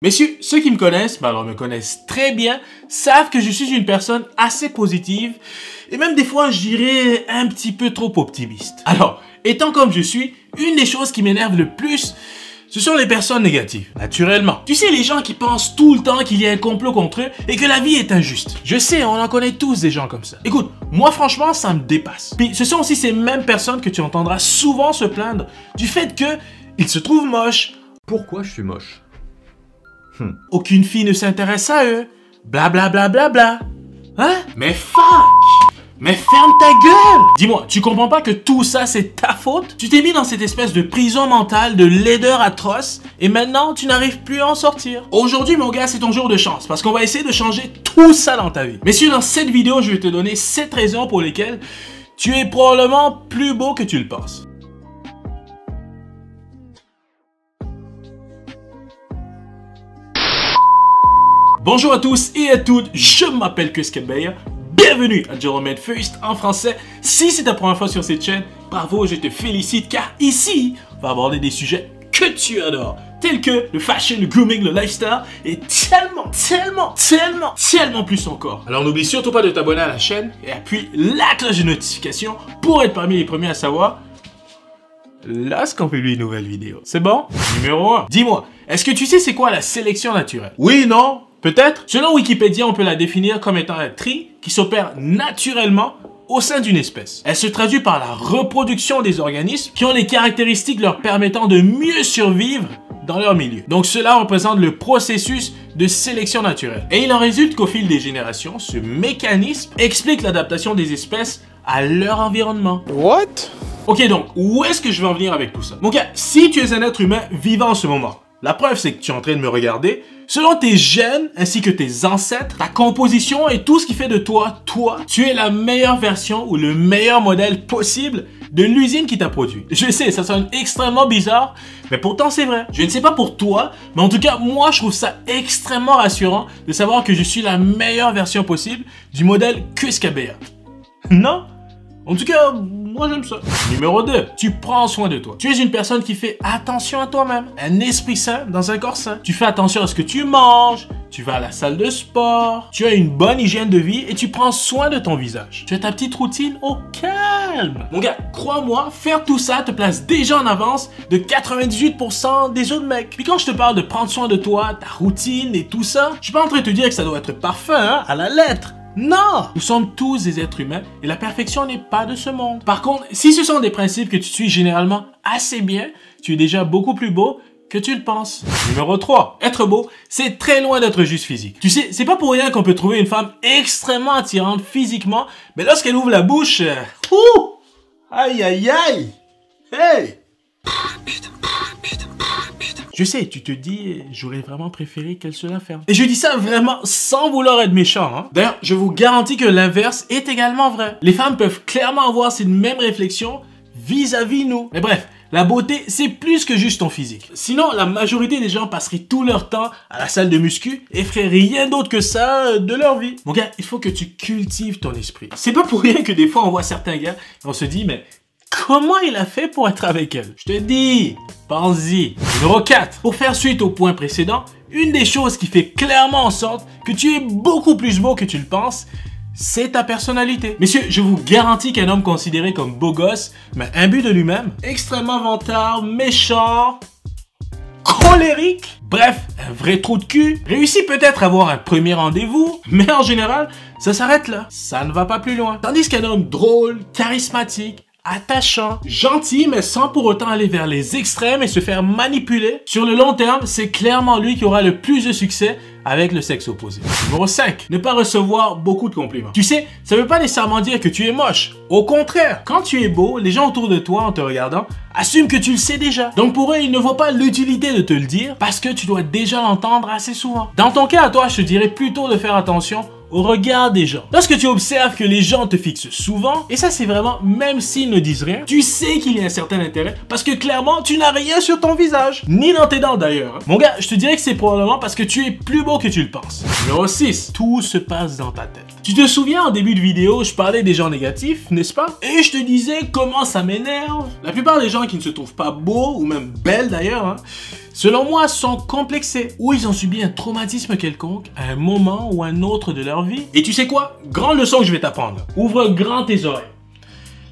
Messieurs, ceux qui me connaissent, alors me connaissent très bien, savent que je suis une personne assez positive et même des fois, je dirais un petit peu trop optimiste. Alors, étant comme je suis, une des choses qui m'énerve le plus, ce sont les personnes négatives, naturellement. Tu sais, les gens qui pensent tout le temps qu'il y a un complot contre eux et que la vie est injuste. Je sais, on en connaît tous des gens comme ça. Écoute, moi franchement, ça me dépasse. Puis ce sont aussi ces mêmes personnes que tu entendras souvent se plaindre du fait que ils se trouvent moches. Pourquoi je suis moche? Aucune fille ne s'intéresse à eux. Bla bla bla bla bla. Hein? Mais fuck! Mais ferme ta gueule! Dis-moi, tu comprends pas que tout ça c'est ta faute? Tu t'es mis dans cette espèce de prison mentale de laideur atroce et maintenant tu n'arrives plus à en sortir. Aujourd'hui mon gars, c'est ton jour de chance parce qu'on va essayer de changer tout ça dans ta vie. Messieurs, dans cette vidéo, je vais te donner 7 raisons pour lesquelles tu es probablement plus beau que tu le penses. Bonjour à tous et à toutes, je m'appelle Kuskabeya. Bienvenue à Gentleman First en français. Si c'est ta première fois sur cette chaîne, bravo, je te félicite car ici, on va aborder des sujets que tu adores, tels que le fashion, le grooming, le lifestyle et tellement plus encore. Alors n'oublie surtout pas de t'abonner à la chaîne et appuie la cloche de notification pour être parmi les premiers à savoir lorsqu'on publie une nouvelle vidéo. C'est bon? Numéro 1. Dis-moi, est-ce que tu sais c'est quoi la sélection naturelle? Oui, non? Peut-être? Selon Wikipédia, on peut la définir comme étant un tri qui s'opère naturellement au sein d'une espèce. Elle se traduit par la reproduction des organismes qui ont les caractéristiques leur permettant de mieux survivre dans leur milieu. Donc cela représente le processus de sélection naturelle. Et il en résulte qu'au fil des générations, ce mécanisme explique l'adaptation des espèces à leur environnement. What? Ok, donc où est-ce que je veux en venir avec tout ça? Mon gars, si tu es un être humain vivant en ce moment, la preuve c'est que tu es en train de me regarder, selon tes gènes ainsi que tes ancêtres, ta composition et tout ce qui fait de toi, tu es la meilleure version ou le meilleur modèle possible de l'usine qui t'a produit. Je sais, ça sonne extrêmement bizarre, mais pourtant c'est vrai. Je ne sais pas pour toi, mais en tout cas, moi je trouve ça extrêmement rassurant de savoir que je suis la meilleure version possible du modèle Kuskabeya. Non? En tout cas, moi j'aime ça. Numéro 2, tu prends soin de toi. Tu es une personne qui fait attention à toi-même. Un esprit sain dans un corps sain. Tu fais attention à ce que tu manges, tu vas à la salle de sport, tu as une bonne hygiène de vie et tu prends soin de ton visage. Tu as ta petite routine au calme. Mon gars, crois-moi, faire tout ça te place déjà en avance de 98% des autres mecs. Puis quand je te parle de prendre soin de toi, ta routine et tout ça, je suis pas en train de te dire que ça doit être parfait, hein, à la lettre. Non! Nous sommes tous des êtres humains et la perfection n'est pas de ce monde. Par contre, si ce sont des principes que tu suis généralement assez bien, tu es déjà beaucoup plus beau que tu le penses. Numéro 3. Être beau, c'est très loin d'être juste physique. Tu sais, c'est pas pour rien qu'on peut trouver une femme extrêmement attirante physiquement, mais lorsqu'elle ouvre la bouche, aïe aïe aïe! Hey! Je sais, tu te dis, j'aurais vraiment préféré qu'elle se la ferme. Et je dis ça vraiment sans vouloir être méchant. Hein. D'ailleurs, je vous garantis que l'inverse est également vrai. Les femmes peuvent clairement avoir cette même réflexion vis-à-vis nous. Mais bref, la beauté, c'est plus que juste ton physique. Sinon, la majorité des gens passeraient tout leur temps à la salle de muscu et feraient rien d'autre que ça de leur vie. Mon gars, il faut que tu cultives ton esprit. C'est pas pour rien que des fois, on voit certains gars et on se dit, mais comment il a fait pour être avec elle? Je te dis, pense-y. Numéro 4. Pour faire suite au point précédent, une des choses qui fait clairement en sorte que tu es beaucoup plus beau que tu le penses, c'est ta personnalité. Messieurs, je vous garantis qu'un homme considéré comme beau gosse, mais imbu de lui-même, extrêmement vantard, méchant, colérique, bref, un vrai trou de cul, réussit peut-être à avoir un premier rendez-vous, mais en général, ça s'arrête là. Ça ne va pas plus loin. Tandis qu'un homme drôle, charismatique, attachant, gentil, mais sans pour autant aller vers les extrêmes et se faire manipuler, sur le long terme, c'est clairement lui qui aura le plus de succès avec le sexe opposé. Numéro 5. Ne pas recevoir beaucoup de compliments. Tu sais, ça veut pas nécessairement dire que tu es moche. Au contraire, quand tu es beau, les gens autour de toi, en te regardant, assument que tu le sais déjà. Donc pour eux, ils ne voient pas l'utilité de te le dire parce que tu dois déjà l'entendre assez souvent. Dans ton cas à toi, je te dirais plutôt de faire attention au regard des gens. Lorsque tu observes que les gens te fixent souvent, et ça c'est vraiment même s'ils ne disent rien, tu sais qu'il y a un certain intérêt parce que clairement tu n'as rien sur ton visage, ni dans tes dents d'ailleurs. Mon gars, je te dirais que c'est probablement parce que tu es plus beau que tu le penses. Numéro 6. Tout se passe dans ta tête. Tu te souviens en début de vidéo, je parlais des gens négatifs, n'est-ce pas? Et je te disais comment ça m'énerve. La plupart des gens qui ne se trouvent pas beaux, ou même belles d'ailleurs, hein, selon moi, sont complexés ou ils ont subi un traumatisme quelconque à un moment ou un autre de leur vie. Et tu sais quoi? Grande leçon que je vais t'apprendre. Ouvre grand tes oreilles.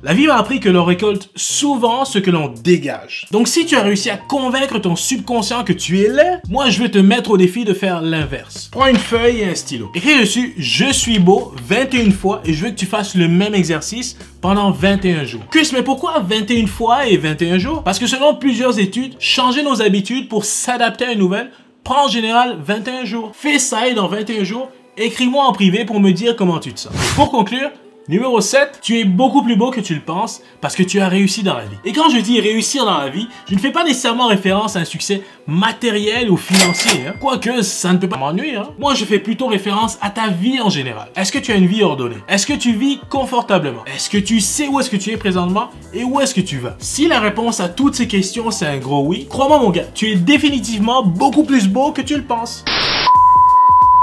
La vie m'a appris que l'on récolte souvent ce que l'on dégage. Donc si tu as réussi à convaincre ton subconscient que tu es laid, moi je vais te mettre au défi de faire l'inverse. Prends une feuille et un stylo. Écris dessus « Je suis beau » 21 fois et je veux que tu fasses le même exercice pendant 21 jours. Chris, mais pourquoi 21 fois et 21 jours? Parce que selon plusieurs études, changer nos habitudes pour s'adapter à une nouvelle prend en général 21 jours. Fais ça et dans 21 jours, écris-moi en privé pour me dire comment tu te sens. Pour conclure, numéro 7, tu es beaucoup plus beau que tu le penses parce que tu as réussi dans la vie. Et quand je dis réussir dans la vie, je ne fais pas nécessairement référence à un succès matériel ou financier. Quoique, ça ne peut pas m'ennuyer. Moi, je fais plutôt référence à ta vie en général. Est-ce que tu as une vie ordonnée? Est-ce que tu vis confortablement? Est-ce que tu sais où est-ce que tu es présentement et où est-ce que tu vas? Si la réponse à toutes ces questions, c'est un gros oui, crois-moi mon gars, tu es définitivement beaucoup plus beau que tu le penses.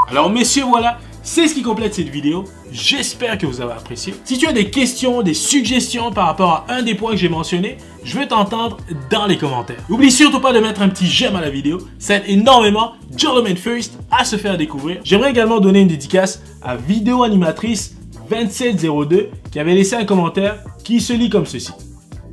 Alors messieurs, voilà. C'est ce qui complète cette vidéo. J'espère que vous avez apprécié. Si tu as des questions, des suggestions par rapport à un des points que j'ai mentionné, je veux t'entendre dans les commentaires. N'oublie surtout pas de mettre un petit j'aime à la vidéo. Ça aide énormément Gentleman First à se faire découvrir. J'aimerais également donner une dédicace à Vidéo Animatrice 2702 qui avait laissé un commentaire qui se lit comme ceci.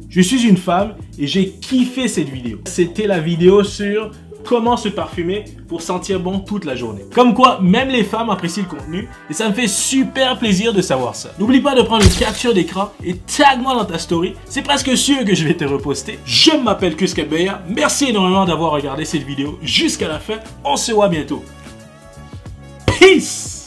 Je suis une femme et j'ai kiffé cette vidéo. C'était la vidéo sur comment se parfumer pour sentir bon toute la journée. Comme quoi, même les femmes apprécient le contenu et ça me fait super plaisir de savoir ça. N'oublie pas de prendre une capture d'écran et tag-moi dans ta story. C'est presque sûr que je vais te reposter. Je m'appelle Chris Kabeya. Merci énormément d'avoir regardé cette vidéo jusqu'à la fin. On se voit bientôt. Peace!